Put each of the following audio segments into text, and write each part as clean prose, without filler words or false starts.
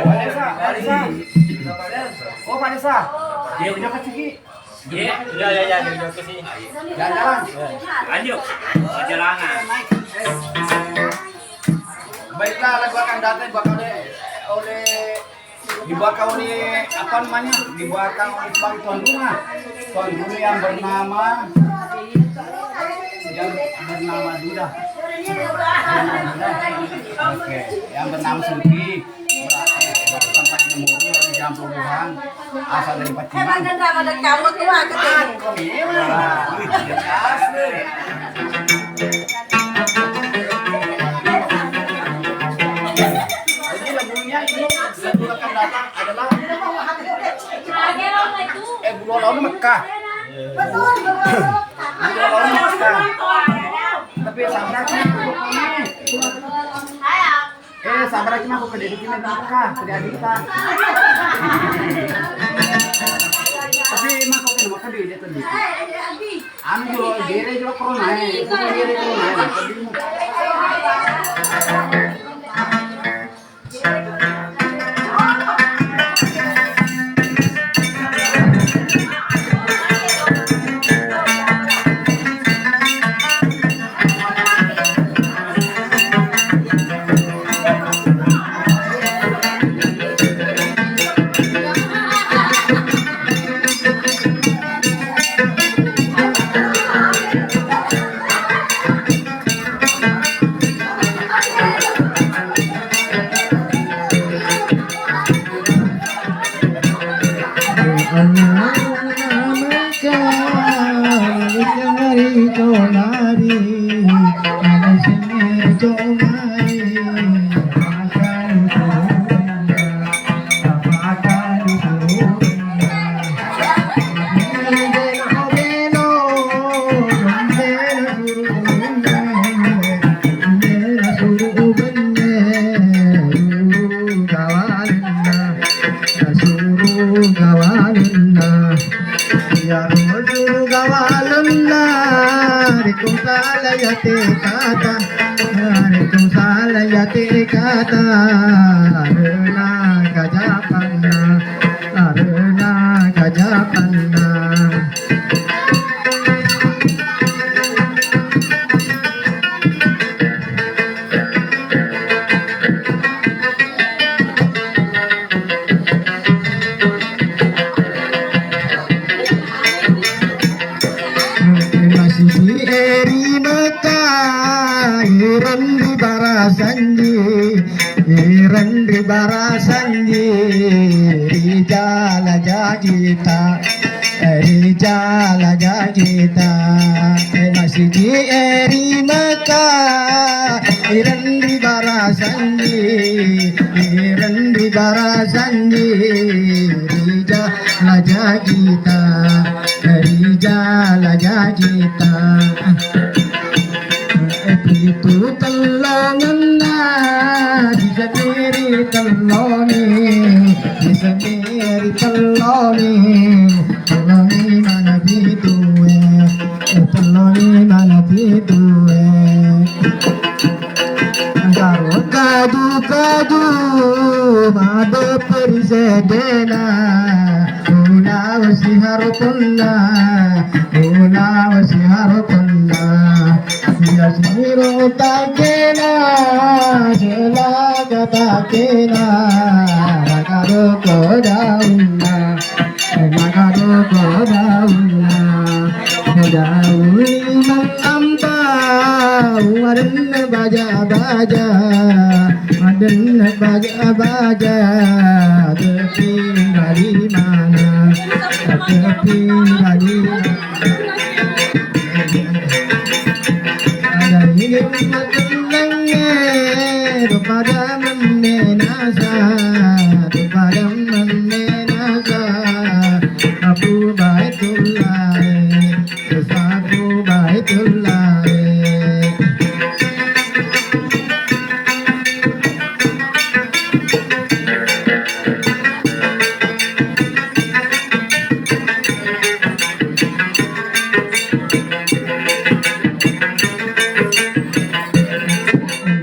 Vanessa, Vanessa. Oh, Vanessa. Dia udah ke sini. Ya, ya, ke sini. Jalan-jalan. Lanjut. Perjalanan. Baiklah, lagu akan datang oleh dibawakan oleh apa namanya? Dibawakan oleh sebagai tuan rumah. Tuan rumah yang bernama Duda. Oke, yang bernama Suki. Tempat Nemuru di Jampung Wuhan, asal dari Paciman. Emang kan Ramadan kamu tuh aku tuh. Asli. Jadi lagunya ini lagu akan datang adalah bulan lalu Mekah. Betul. Bulan lalu Mekah. Tapi sampai sabar aja aku ke dedikin Mekah, ke Adita. Tapi emang kau kena makan dia tadi. Anu juga dire juga corona ya, bukan dire corona ya.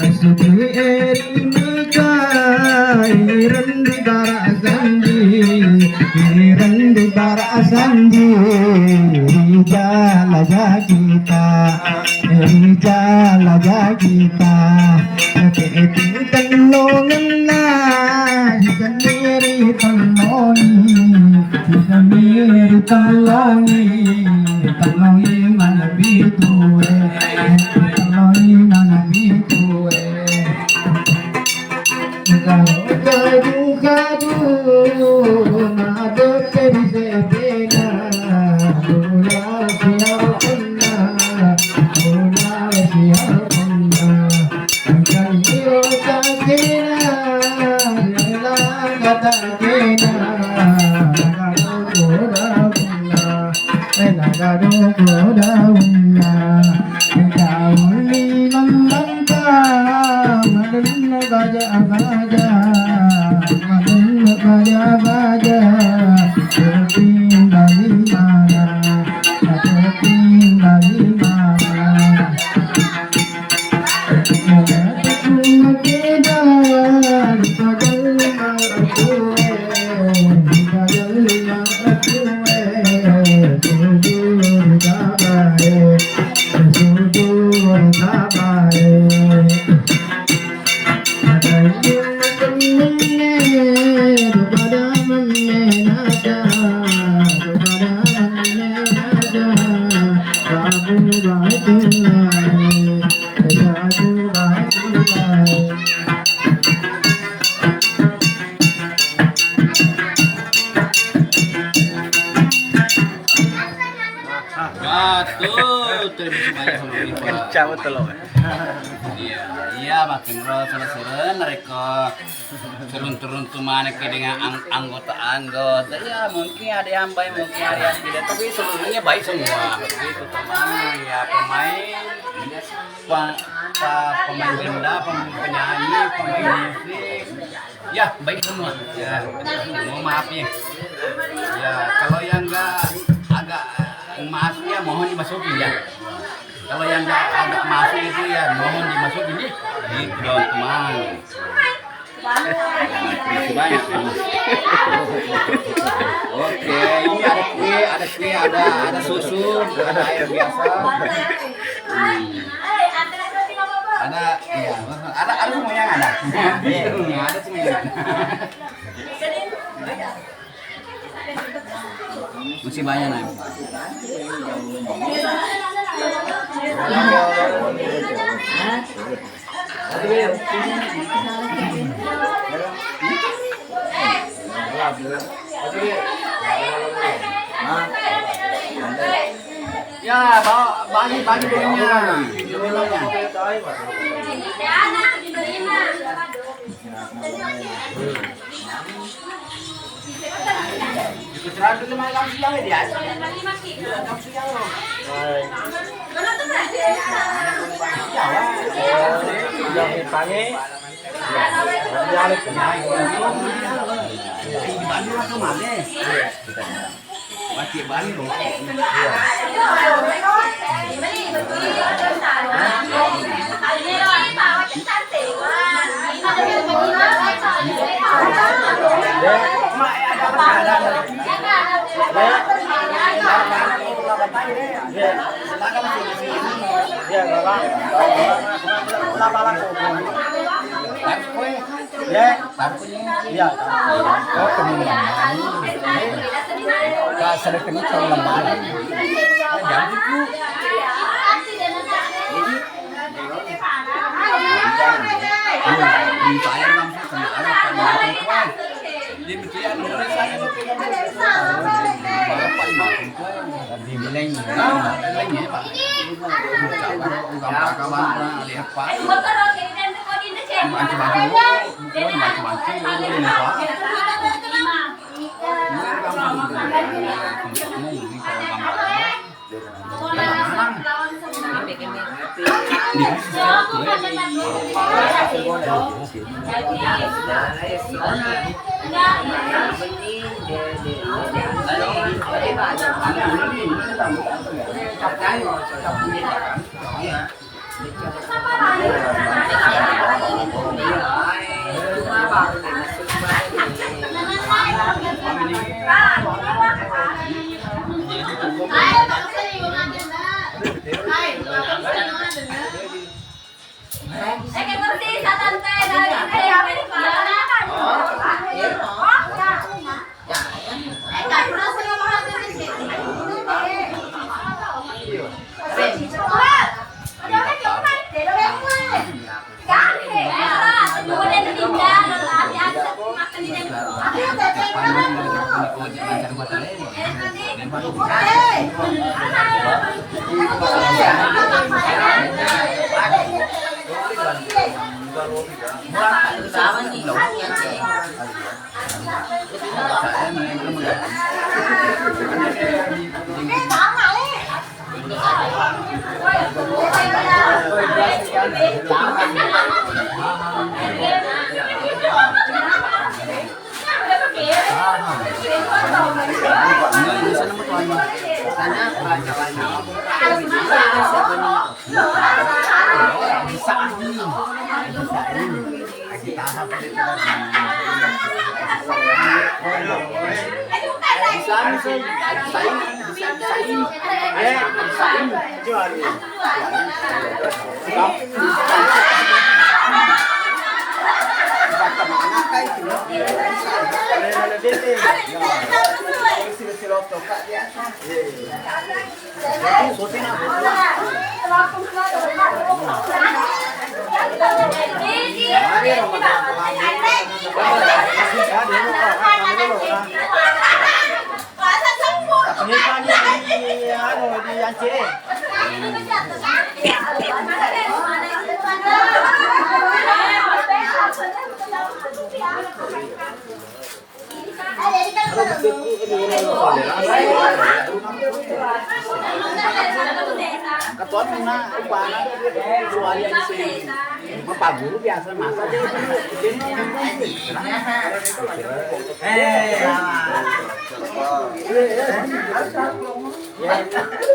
Masuk di raja kita. Itu tolongan lah, sendiri tolongi, sendiri tolongi, tolongi mana bitue, tolongi mana bitue. Kadu kadu nado keri sepena, bola siapa bola siapa, kaliyo takena, lela kata kena, nagado koda bunga, nagado koda bunga, kauli lambangka, madalna baja baja, madalna baja baja, terpin dari mana, terpin dari mana. Kencang betul loh. Iya makin roh seren mereka turun tuh mana ke dengan anggota ya mungkin ada yang baik mungkin ada yang tidak tapi seluruhnya baik semua begitu teman ya pemain benda penyanyi pemain musik ya baik semua ya mohon maaf ya kalau yang agak masuk ya mohon dimasukin ya. Kalau yang agak masuk itu ya mohon dimasukin nih. Gitu dong teman. Terima banyak. Oke, ini ada kue, ada susu, ada air biasa. Ada semua yang ada. Ada semua yang ada. Masih banyak nih. Ya, bagi dulunya. Kecerdasan itu malah kamu siang ya? Kamu siang loh. Yang pagi. Di Bali lah kemana? Masih Bali loh. Ketua mana upana suari di sini. Pak Guru biasa masak dia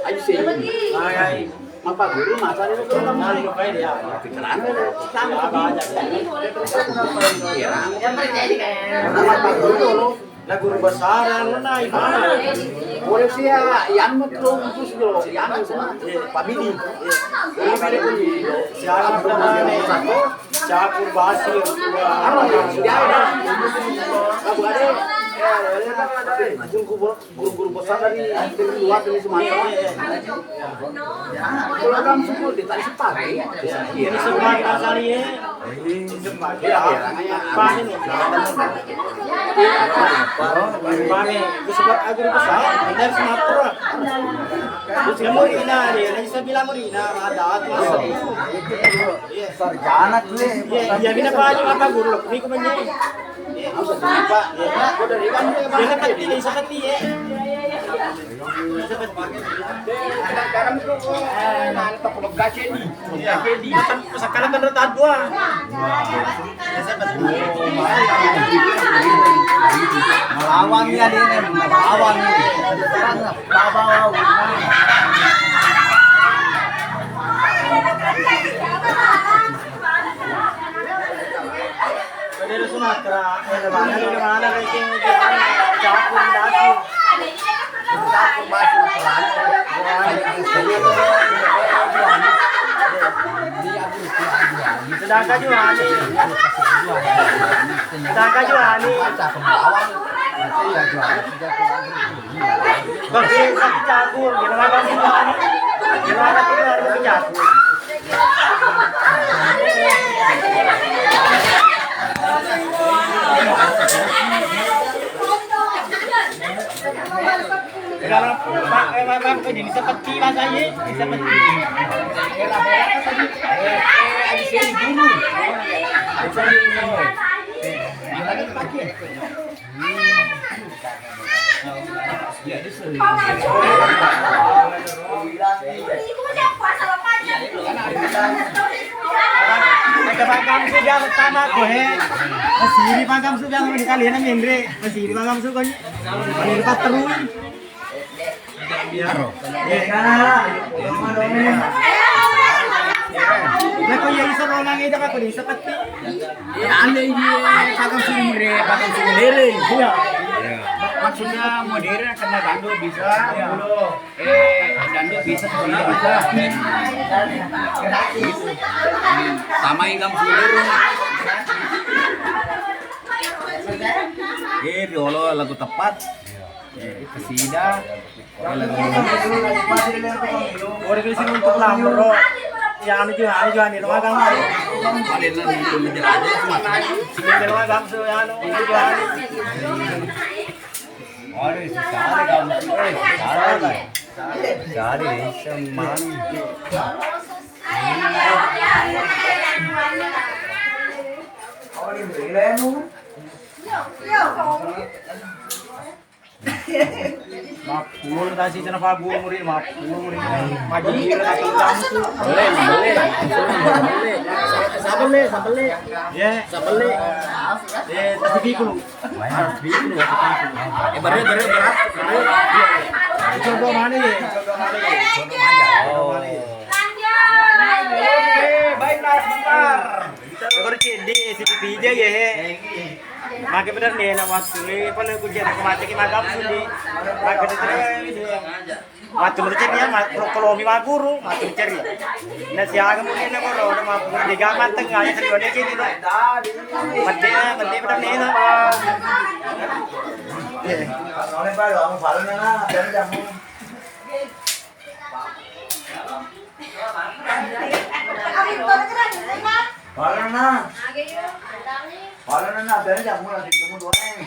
ayo sini. Pak Guru masak itu kembali ke dia. Pikiran sama aja. Yang terjadi kayak Pak Guru lah guru besar yang naik mana? Boleh sih ya, yang metro itu sudah yang sama Pak Bidi. Ini pada pun siapa namanya satu, siapa Basir, dia ada. Kamu ada? Guru-guru besar dari luar dari Sumatera. Kalau kamu suku di tadi sepat, ini sepat kali ya. Sepat ya, apa ini? Pane, sebab agro besar, benar Sumatera. Terus kamu ina dia, lagi saya bilang ina ada masuk. Sarjana tuh. Ya, bina apa guru? Ini kau menjadi. Pak, ya, dari kan dia seperti ini seperti ya. Sekarang itu nanti aku bekas ini. Sekarang kan retak dua. Melawan dia ini, melawan. Bawa. Dari Sumatera, dari mana kayak campur dasi. Sedangkan Johani. Bagi campur, gimana Johani? Gimana tuh harus campur? Kalau Pak jadi seperti rasanya, seperti. Ada sini dulu. Lagi pakai. Ya, di sini. Pagam sudah pertama gue, masih pagam sudah mau dikalian yang Indre, masih pagam sudah nih, ini lepas terus. Biar. Nah, kau yang isor orang itu apa kau seperti? Ya, anda ini pagam sumber, pagam sumber. Iya. maksudnya modern karena dangdut bisa dangdut bisa sebenarnya bisa gitu. Sama ingam seluruh Riolo lagu tepat Kesida lagu Orang di sini untuk lamro. Yang anu juga nih, rumah kamu. ada yang menjelajah semua Sini di rumah kamu tuh yang anu juga nih. Sari kamu Sari seman Mapul tadi sana pagu murid mapul murid majir atau kamu tuh. boleh sabele Ya, sabele tapi pikul. baru Contoh mana ya? Contoh mana ya? Baiklah sebentar. Kalau di CCTV aja ya. Makin benar nih nak waktu ni pun aku jadi kemana magam sudi. Makin benar waktu macam ni kalau mi maguru waktu cari. Nasi agam mungkin nak kalau ada mapu di gaman tengah ya sering ada jadi tu. Mati benar ni tu. Oleh baru kamu baru nana dan jamu. Baru nana. Baru nana dan jamu lagi kamu dua ni.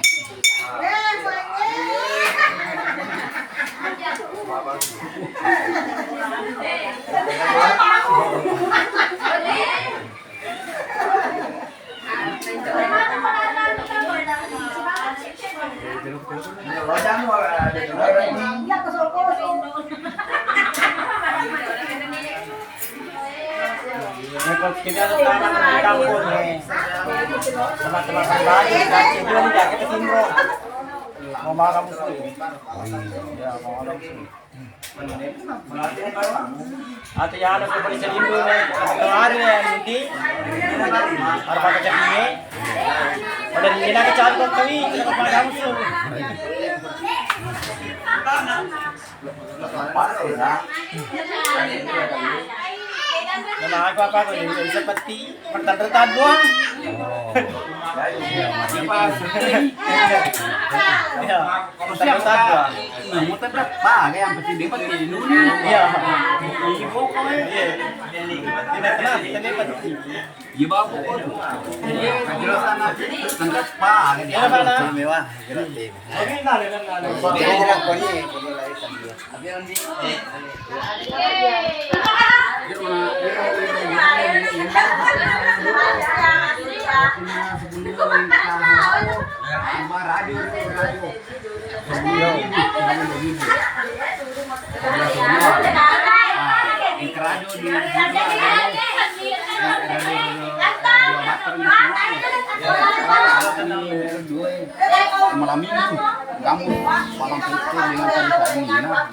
Wajang ada Kalau kita taman di kampung ni, teman-teman lagi dan kita menjaga ketimbo. Mau makan mesti. Ya, mau makan mesti. Atau yang ada seperti selimbu ni, kalau ada yang nanti, ada pakai cakini. Ada di mana kecari kau kami, kita makan mesti. Nama apa ni seperti pertan-pertan buah. Ya, pertan-pertan buah. mau berapa kayak yang penting dapat ini Ya, ibu kau ya. Tidak kenal, kita dapat. ya bawa pun penjelasan tentang apa Ya, mana? mewah Oke, nah, malam minggu kamu malam putih dengan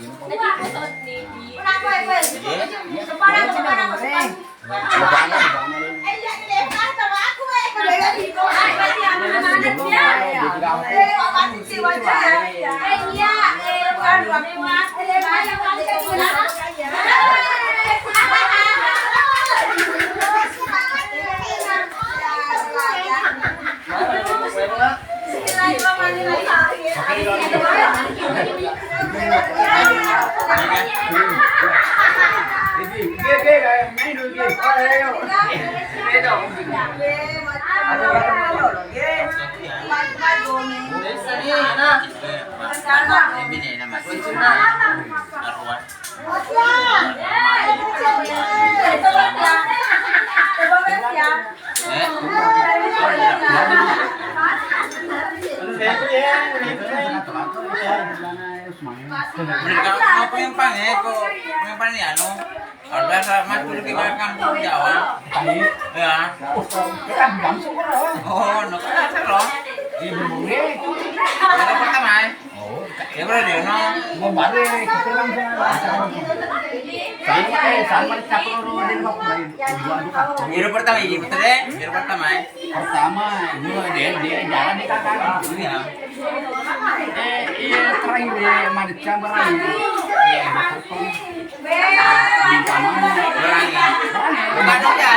Mereka yang panggil kok, yang panggil anu, ada sama tuh kita kampung Jawa, ya. Oh, nak ada loh. Ada pertama, ya berarti no. mau balik kita langsung sama capro din ko lain. Hero pertama ini betul deh. Hero pertama. Pertama, dia jalan di kakak. Iya. Iya terakhir dia macam berani. Di kamar. Berani. Bukan dong ya.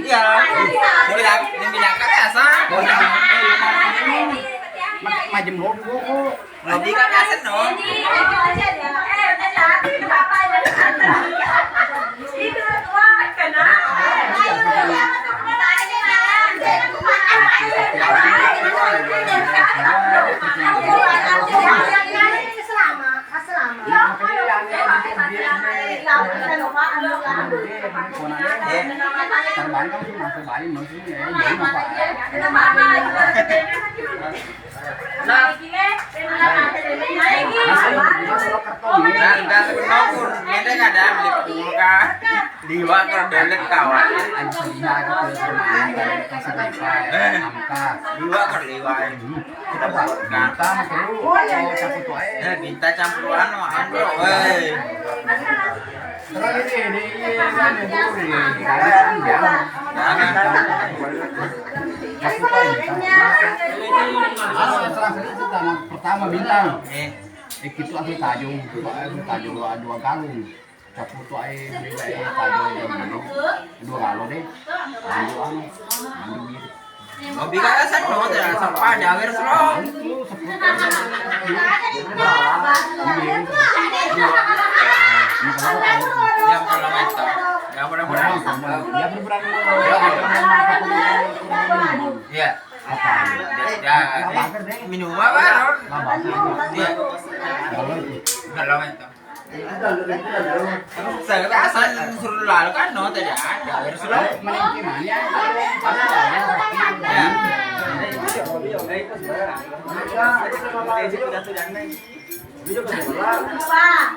Iya. Boleh lah. Ini bilang biasa. Macam logo. Nanti kan biasa dong. Nah, sebelum pun ini ada beli pulka diwa kerdelet kawan. Diwa kerdewa kita buat minta campuran makan bro. Pertama bintang. Itu aku tajung dua galung. Capu tu ai tajung dua galung deh. Mobil kan satu ada sampai ada air slow. Yang kalau meter, yang berani. Dia berberani. Iya. Ya, minum apa? Iya. Kalau meter. Saya rasa suruh lalu kan no tidak ada air slow. Wah,